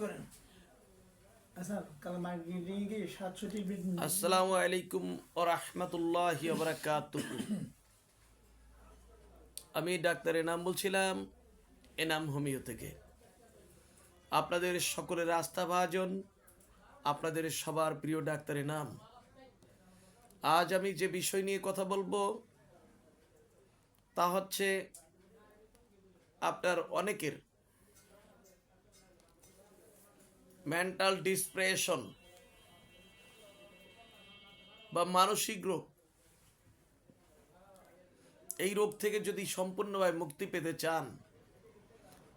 করেন স্যার কাল মার্কেটিং কি 700টি আসসালামু আলাইকুম ওয়া রাহমাতুল্লাহি ওয়া বারাকাতুহু। আমি ডাক্তার এনাম বলছিলাম, এনাম হোমিও থেকে। আপনাদের সকলের আস্থাভাজন, আপনাদের সবার প্রিয় ডাক্তার এনাম। আজ আমি যে বিষয় নিয়ে কথা বলবো তা হচ্ছে আপনার অনেকের মেন্টাল ডিপ্রেশন বা মানসিক রোগ। এই রোগ থেকে যদি সম্পূর্ণভাবে মুক্তি পেতে চান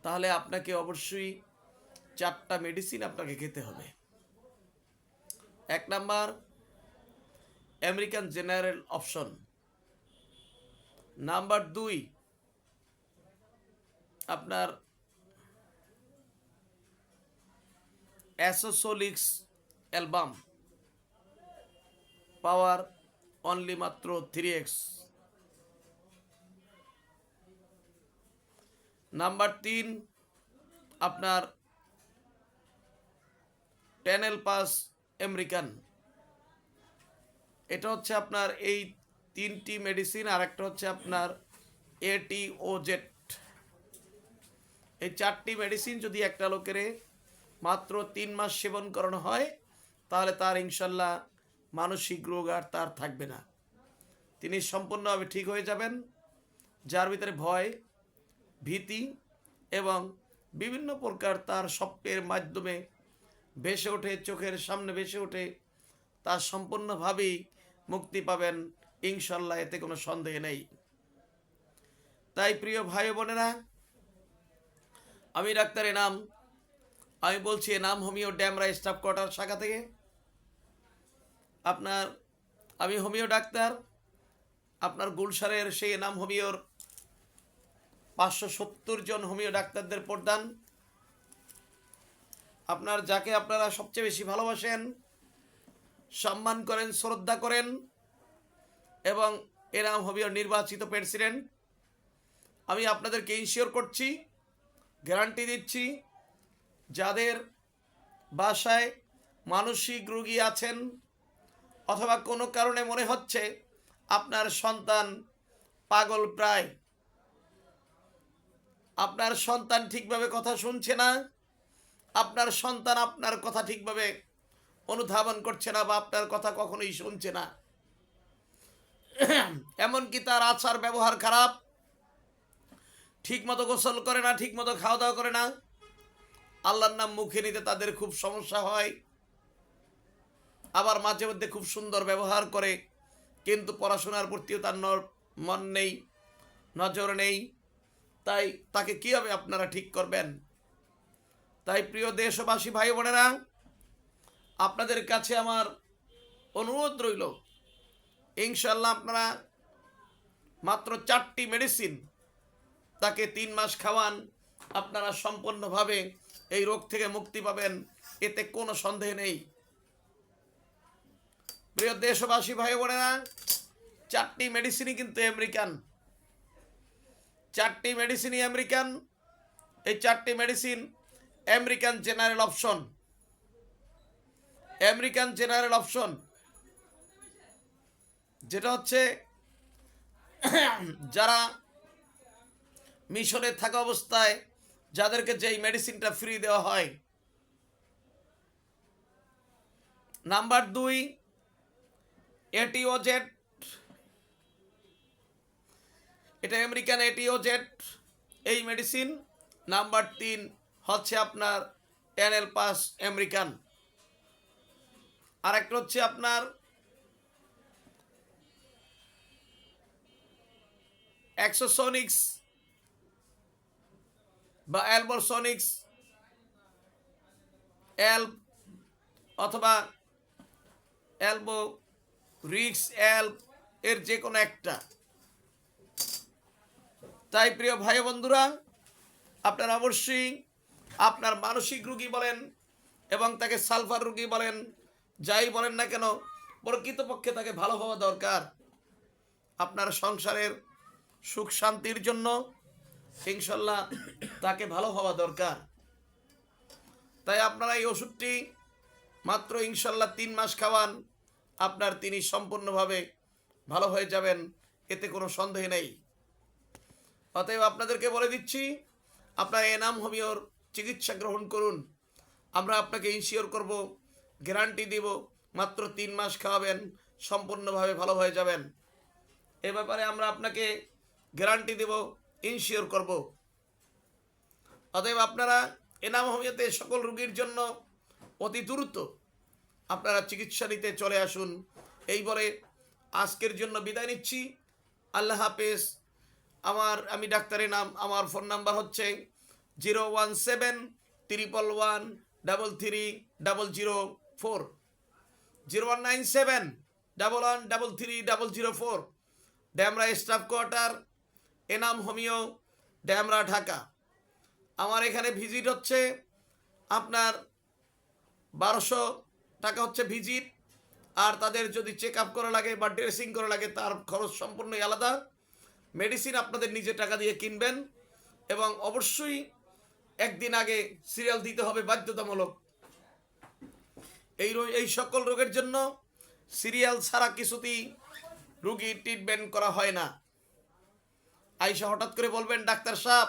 তাহলে আপনাকে অবশ্যই 4টা মেডিসিন আপনাকে খেতে হবে। 1 number American general option. Number 2 আপনার অ্যাসোসোলিক্স অ্যালবাম পাওয়ার অনলি মাত্র 3x। নাম্বার 3 আপনার টেনেল পাস আমেরিকান। এটা হচ্ছে আপনার এই 3টি মেডিসিন, আর একটা হচ্ছে আপনার ATOZ। এই 4টি মেডিসিন যদি একটা লোকের মাত্র 3 মাস সেবন করানো হয় তাহলে তার ইনশাল্লাহ মানসিক রোগ আর তার থাকবে না, তিনি সম্পূর্ণভাবে ঠিক হয়ে যাবেন। যার ভিতরে ভয়, ভীতি এবং বিভিন্ন প্রকার তার স্বপ্নের মাধ্যমে ভেসে ওঠে, চোখের সামনে ভেসে ওঠে, তার সম্পূর্ণভাবেই মুক্তি পাবেন ইনশাল্লাহ, এতে কোনো সন্দেহ নেই। তাই প্রিয় ভাই বোনেরা, আমি ডাক্তার এনাম, আমি বলছি Enam homeo Demra staff quarter শাখা থেকে। আমি হোমিও ডাক্তার। আপনার গুলশানের সেই এনাম হোমিওর 570 জন হোমিও ডাক্তারদের প্রদান। যাকে আপনারা সবচেয়ে বেশি ভালোবাসেন, সম্মান করেন, শ্রদ্ধা করেন, এবং এনাম হোমিওর নির্বাচিত প্রেসিডেন্ট। আমি আপনাদেরকে ইনশিওর করছি, গ্যারান্টি দিচ্ছি, যাদের বাসায় মানসিক রোগী আছেন অথবা কোনো কারণে মনে হচ্ছে আপনার সন্তান পাগল প্রায়, আপনার সন্তান ঠিকভাবে কথা শুনছে না, আপনার সন্তান আপনার কথা ঠিকভাবে অনুধাবন করছে না বা আপনার কথা কখনোই শুনছে না, এমনকি তার আচার ব্যবহার খারাপ, ঠিকমতো গোসল করে না, ঠিকমতো খাওয়া দাওয়া করে না, আল্লাহর নাম মুখে নিতে তাদের খুব সমস্যা হয়, আবার মাঝে মধ্যে খুব সুন্দর ব্যবহার করে কিন্তু পড়াশোনার প্রতিও তার মন নেই, নজর নেই, তাই তাকে কীভাবে আপনারা ঠিক করবেন? তাই প্রিয় দেশবাসী ভাই বোনেরা, আপনাদের কাছে আমার অনুরোধ রইল, ইনশাল্লাহ আপনারা মাত্র 4টি মেডিসিন তাকে 3 মাস খাওয়ান, আপনারা সম্পূর্ণভাবে এই রোগ থেকে মুক্তি পাবেন, এতে কোনো সন্দেহ নেই। প্রিয় দেশবাসী ভাই বোনেরা, 4টি মেডিসিনই কিন্তু আমেরিকান, 4টি মেডিসিনই আমেরিকান। এই 4টি medicine American general option. American general option যেটা হচ্ছে যারা মিশরে থাকা অবস্থায় যাদেরকে যেই মেডিসিনটা ফ্রি দেওয়া হয়। নাম্বার 2 ATOZ, এটা আমেরিকান ATOZ এই মেডিসিন। নাম্বার 3 হচ্ছে আপনার টেনেল পাস আমেরিকান। আর একটা হচ্ছে আপনার অ্যাক্সোসোনিক্স বা অ্যালবোসোনিক্স অথবা অ্যালবো রিক্স এর যে কোনো একটা। তাই প্রিয় ভাই বন্ধুরা, আপনারা অবশ্যই আপনার মানসিক রোগী বলেন এবং তাকে সালফার রোগী বলেন, যাই বলেন না কেন, প্রকৃতপক্ষে তাকে ভালো হওয়া দরকার। আপনার সংসারের সুখ শান্তির জন্য ইনশাল্লাহ তাকে ভালো হওয়া দরকার। তাই আপনারা এই ওষুধটি মাত্র ইনশাল্লাহ 3 মাস খাওয়ান, আপনার তিনি সম্পূর্ণভাবে ভালো হয়ে যাবেন, এতে কোনো সন্দেহ নেই। অতএব আপনাদেরকে বলে দিচ্ছি, আপনারা এনাম হোমিওর চিকিৎসা গ্রহণ করুন। আমরা আপনাকে ইনশিওর করব, গ্যারান্টি দিব, মাত্র 3 মাস খাওয়াবেন, সম্পূর্ণভাবে ভালো হয়ে যাবেন। এ ব্যাপারে আমরা আপনাকে গ্যারান্টি দেব, ইনশিওর করব। অতএব আপনারা এনাম হোমিওতে সকল রোগীর জন্য অতি দ্রুত আপনারা চিকিৎসা নিতে চলে আসুন। এই বলে আজকের জন্য বিদায় নিচ্ছি। আল্লাহ হাফেজ। আমি ডাক্তারের নাম, আমার ফোন নাম্বার হচ্ছে 01711133004, 019711333004, Demra staff quarter, Enam homeo, Demra, Dhaka. আমার এখানে ভিজিট হচ্ছে আপনার 1200 টাকা হচ্ছে ভিজিট, আর তাদের যদি চেক আপ করা লাগে বা ড্রেসিং করা লাগে তার খরচ সম্পূর্ণই আলাদা। মেডিসিন আপনাদের নিজে টাকা দিয়ে কিনবেন এবং অবশ্যই একদিন আগে সিরিয়াল দিতে হবে, বাধ্যতামূলক। এই সকল রোগের জন্য সিরিয়াল ছাড়া কিছুতেই রোগী ট্রিটমেন্ট করা হয় না। আইসা হঠাৎ করে বলবেন, ডাক্তার সাহেব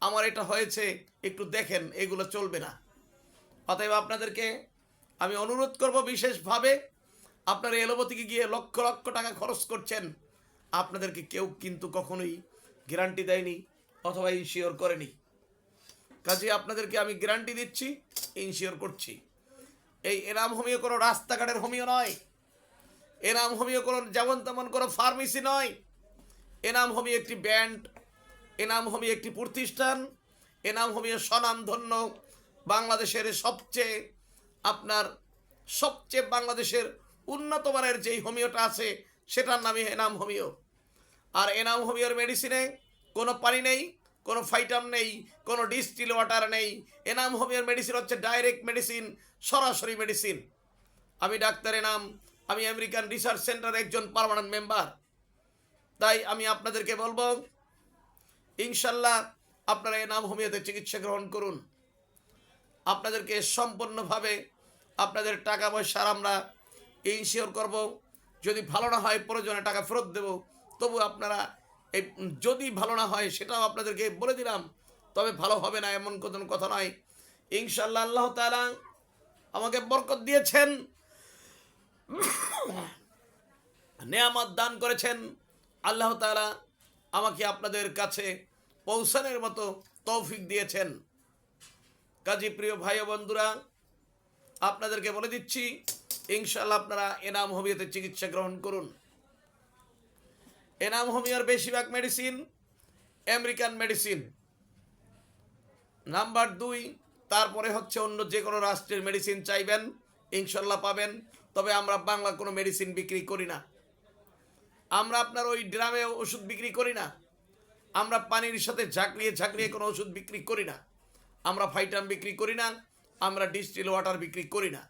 আমার এটা হয়েছে, একটু দেখেন, এগুলো চলবে না। অতএব আপনাদেরকে আমি অনুরোধ করব বিশেষভাবে, আপনারা এলোপ্যাথিকে গিয়ে লক্ষ লক্ষ টাকা খরচ করছেন, আপনাদেরকে কেউ কিন্তু কখনোই গ্যারান্টি দেয়নি অথবা ইনশিওর করেনি। কাজে আপনাদেরকে আমি গ্যারান্টি দিচ্ছি, ইনশিওর করছি। এই এনাম হোমিও কোনো রাস্তাঘাটের হোমিও নয়, এনাম হোমিও কোনো যেমন তেমন কোনো ফার্মেসি নয়। এনাম হোমিও একটি ব্যান্ড, এনাম হোমিও একটি প্রতিষ্ঠান, এনাম হোমিও স্বনামধন্য বাংলাদেশের সবচেয়ে বাংলাদেশের উন্নত মানের যেই হোমিওটা আছে সেটার নামই এনাম হোমিও। আর এনাম হোমিওর মেডিসিনে কোনো পানি নেই, কোনো ফাইটাম নেই, কোনো ডিস্টিল ওয়াটার নেই। এনাম হোমিওর মেডিসিন হচ্ছে ডাইরেক্ট মেডিসিন, সরাসরি মেডিসিন। আমি ডাক্তার এনাম, আমি আমেরিকান রিসার্চ সেন্টারের একজন পার্মানেন্ট মেম্বার। তাই আমি আপনাদেরকে বলবো, ইনশাল্লাহ আপনারা এনাম হোমিওতে চিকিৎসা গ্রহণ করুন। আপনাদেরকে সম্পূর্ণভাবে আপনাদের টাকা পয়সার আমরা ইনশিওর করব। যদি ভালো না হয় প্রয়োজনে টাকা ফেরত দেব। তবু আপনারা যদি ভালো না হয় সেটাও আপনাদেরকে বলে দিলাম, তবে ভালো হবে না এমন কোনো কথা নয়। ইনশাল্লাহ আল্লাহ তাআলা আমাকে বরকত দিয়েছেন, নেয়ামত দান করেছেন। আল্লাহ তাআলা আমাকে আপনাদের কাছে পৌঁছানোর মতো তৌফিক দিয়েছেন। কাজী প্রিয় ভাই ও বন্ধুরা, আপনাদেরকে বলে দিচ্ছি, ইনশাআল্লাহ আপনারা এনাম হোমিওতে চিকিৎসা গ্রহণ করুন। এনাম হোমিওর বেশিরভাগ মেডিসিন আমেরিকান মেডিসিন, নাম্বার 2। তারপরে হচ্ছে অন্য যে কোনো রাষ্ট্রের মেডিসিন চাইবেন ইনশাল্লাহ পাবেন। তবে আমরা বাংলা কোনো মেডিসিন বিক্রি করি না। আমরা আপনার ওই ড্রামে ওষুধ বিক্রি করি না। আমরা পানির সাথে ঝাঁকড়িয়ে কোনো ওষুধ বিক্রি করি না। আমরা ফাইটাম বিক্রি করি না। আমরা ডিস্টিল ওয়াটার বিক্রি করি না।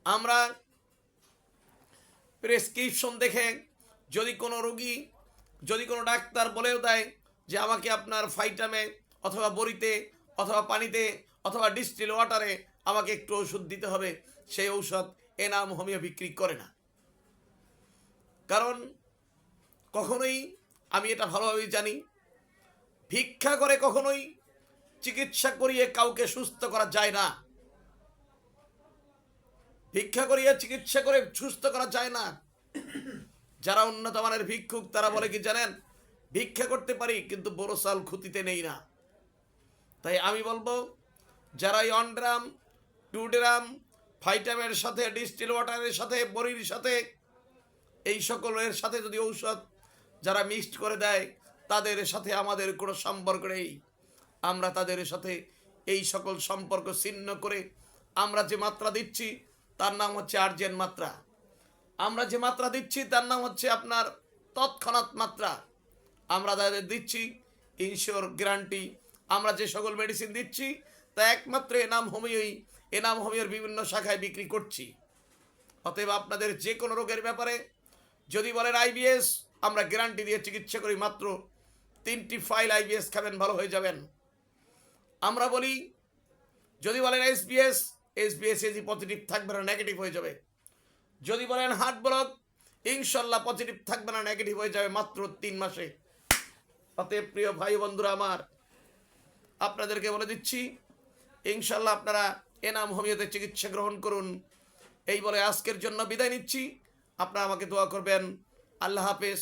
আমরা প্রেসক্রিপশন দেখে যদি কোনো ডাক্তার বলেও দেয় যে আমাকে আপনার ফাইটামে অথবা বড়িতে অথবা পানিতে অথবা ডিস্টিল ওয়াটারে আমাকে একটু ওষুধ দিতে হবে, সেই ঔষধ এনাম হোমিও বিক্রি করে না। কারণ কখনোই, আমি এটা ভালোভাবেই জানি, ভিক্ষা করে কখনোই চিকিৎসা করিয়ে কাউকে সুস্থ করা যায় না। ভিক্ষা করিয়ে চিকিৎসা করে সুস্থ করা যায় না। যারা উন্নত মানের ভিক্ষুক তারা বলে কি জানেন, ভিক্ষা করতে পারি কিন্তু বড় চাল খুঁতিতে নেই না। তাই আমি বলবো, যারা এই 1 ড্রাম 2 ড্রাম ফাইটামের সাথে ডিস্টিল ওয়াটারের সাথে বড়ির সাথে এই সকলের সাথে যদি ঔষধ যারা মিক্সড করে দেয়, তাদের সাথে আমাদের কোনো সম্পর্ক নেই। আমরা তাদের সাথে এই সকল সম্পর্ক ছিন্ন করে আমরা যে মাত্রা দিচ্ছি তার নাম হচ্ছে আর্জেন্ট মাত্রা। আমরা যে মাত্রা দিচ্ছি তার নাম হচ্ছে আপনার তৎক্ষণাৎ মাত্রা। আমরা তাদের দিচ্ছি ইনশিওর গ্যারান্টি। আমরা যে সকল মেডিসিন দিচ্ছি তা একমাত্র এনাম হোমিওর বিভিন্ন শাখায় বিক্রি করছি। অতএব আপনাদের যে কোনো রোগের ব্যাপারে যদি বলেন আইবিএস, আমরা গ্যারান্টি দিয়ে চিকিৎসা করি, মাত্র 3টি ফাইল আইবিএস খাবেন, ভালো হয়ে যাবেন। আমরা বলি যদি বলেন এসবিএস, এসবিএস এজি পজিটিভ থাকবে না, নেগেটিভ হয়ে যাবে। যদি বলেন হার্ট ব্লক, ইনশাল্লাহ পজিটিভ থাকবে না, নেগেটিভ হয়ে যাবে মাত্র 3 মাসে। অতএব প্রিয় ভাই বন্ধুরা আমার, আপনাদেরকে বলে দিচ্ছি ইনশাল্লাহ আপনারা এনাম হোমিওতে চিকিৎসা গ্রহণ করুন। এই বলে আজকের জন্য বিদায় নিচ্ছি। আপনারা আমাকে দোয়া করবেন। আল্লাহ হাফেজ।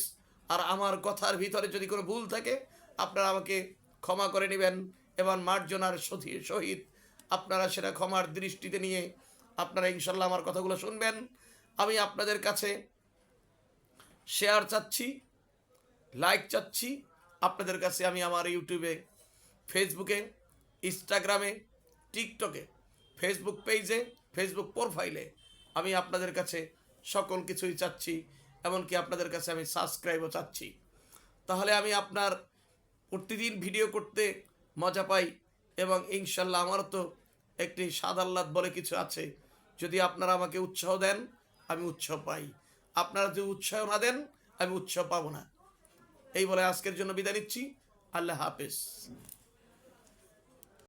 আর আমার কথার ভিতরে যদি কোনো ভুল থাকে আপনারা আমাকে ক্ষমা করে নেবেন এবং মার্জনার সহিত আপনারা সেটা ক্ষমার দৃষ্টিতে নিয়ে আপনারা ইনশাল্লাহ আমার কথাগুলো শুনবেন। আমি আপনাদের কাছে শেয়ার চাচ্ছি, লাইক চাচ্ছি। আপনাদের কাছে আমি আমার ইউটিউবে, ফেসবুকে, ইনস্টাগ্রামে, টিকটকে, ফেসবুক পেজে, ফেসবুক প্রোফাইলে আমি আপনাদের কাছে সকল কিছুই চাচ্ছি। এমনকি আপনাদের কাছে আমি সাবস্ক্রাইবও চাচ্ছি। তাহলে আমি আপনার প্রতিদিন ভিডিও করতে মজা পাই এবং ইনশাল্লাহ আমারও তো একটি সাদাল্লাদ বলে কিছু আছে। যদি আপনারা আমাকে উৎসাহ দেন আমি উৎসাহ পাই, আপনারা যদি উৎসাহ না দেন আমি উৎসাহ পাবো না। এই বলে আজকের জন্য বিদায় নিচ্ছি। আল্লাহ হাফেজ।